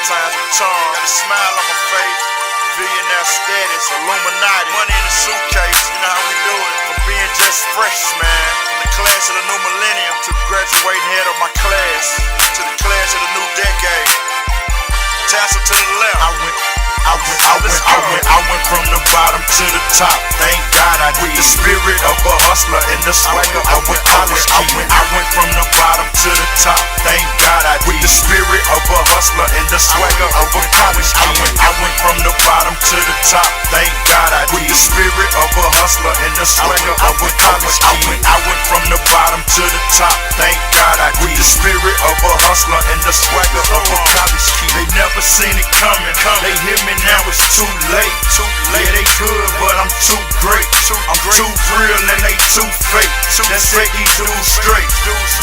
times with charm. Got a smile on my face. Billionaire status, Illuminati. Money in the suitcase, you know how we do it. From being just fresh, man. From the class of the new millennium to graduating head of my class. To the class of the new decade. Tassel to the left. I went from the bottom to the top. Thank God I did. With the spirit of a hustler and the swagger of a college kid. I went from the bottom to the top. Thank God I did. With the spirit of a hustler and the swagger of a college kid. I went from the bottom to the top. Thank God I did. With the spirit of a hustler and the swagger of a college kid. I went from the bottom to the top. Thank God I did. With the spirit of a hustler and the swagger of a college kid. They never seen it coming. They hear me now, it's too late. Yeah, they good, but I'm too great. I'm too real and they too fake. Let's set these dudes straight.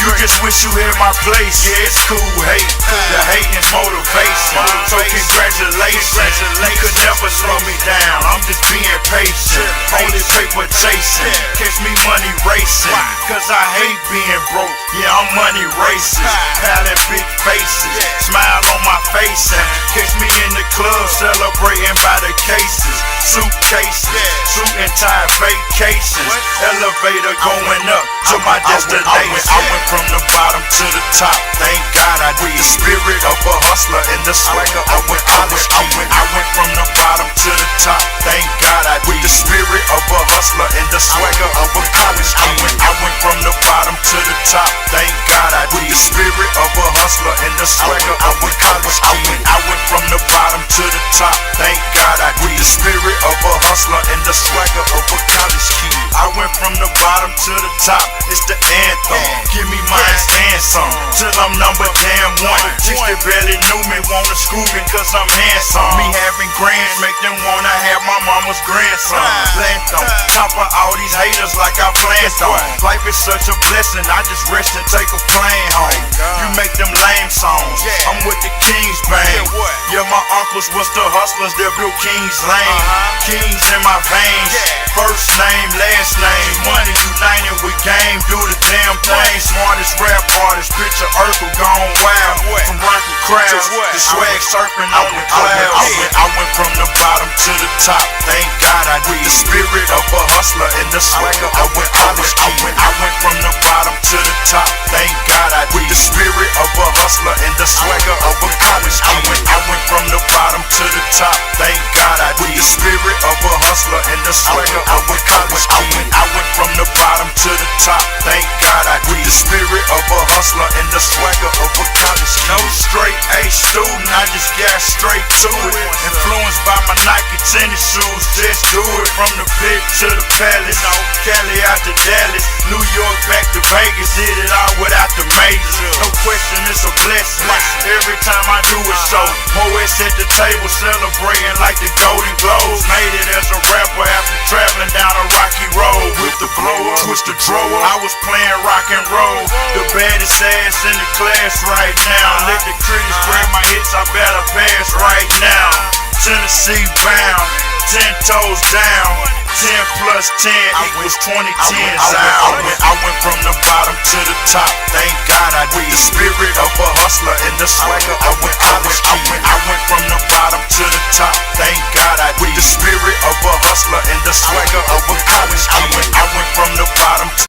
You just wish you had my place. Yeah, it's cool hate. The hating's motivation. So congratulations. You could never slow me down. I'm just being patient. Only paper chasing. Catch me money racing. Cause I hate being broke. Yeah, I'm money racing. Palette big faces. Smile on my face. And catch me in the club celebrating by the cases. Suitcases. Suit and tie vacations. Elevator going up to my destination. I went from the bottom to the top. Thank God I did. With the spirit of a hustler and the swagger of a college kid. I went from the bottom to the top. Thank God I did. With the spirit of a hustler and the swagger of a college kid. I went from the bottom to the top. Thank God I did. With the spirit of a hustler and the swagger of a college kid. I went from the bottom to the top. Thank God I did. With the spirit of a hustler and the swagger of a college kid. I went from the bottom to the top. It's the anthem. Give me mine and some. Till I'm number damn one. Chicks that barely knew me wanna school me cause I'm handsome. Me having grands make them wanna have my mama's grandson. Lantern, top of all these haters like I planned on. Life is such a blessing, I just rest and take a plane home. You make them lame songs. I'm with the Kings bang. Yeah, my uncles was the hustlers that built Kings Lane. Kings in my veins. First name, last name. Money united with game. Do the damn thing. Smartest rap artist. Picture Urkel gone wild. From rockin' crowds to swag surfing on the clouds. I went from the bottom to the top. Thank God I did. With the spirit of a hustler and the swagger of a college kid. I went from the bottom to the top. Thank God I did. With the spirit of a hustler and the swagger of a college kid. I went from the bottom to the top. Thank God I did. With the spirit of a hustler and the swagger of a college kid. I went from the bottom to the top. Thank God I did. With the spirit of a hustler and the swagger of a college kid. No straight A student, I just got straight to it. Influenced by my Nike tennis shoes, just do it. From the pit to the palace, Cali out to Dallas, New York back to Vegas. Did it all without the majors. No question, it's a blessing. Every time I do a show, Moes at the table celebrating like the Golden Globes. Made it as a rapper after traveling down a rocky road with the blow up, twist the drawer. I was playing rock and roll, the baddest ass in the class right now. Let the critics grab my hits, I better pass right now. Tennessee bound, 10 toes down. 10 plus 10 equals 20 tens out. I went from the bottom to the top. Thank God I did. With the spirit of a hustler and the swagger of a college kid. I went from the bottom to the top. Thank God I did. With the spirit of a hustler and the swagger of a college kid. I went from the bottom to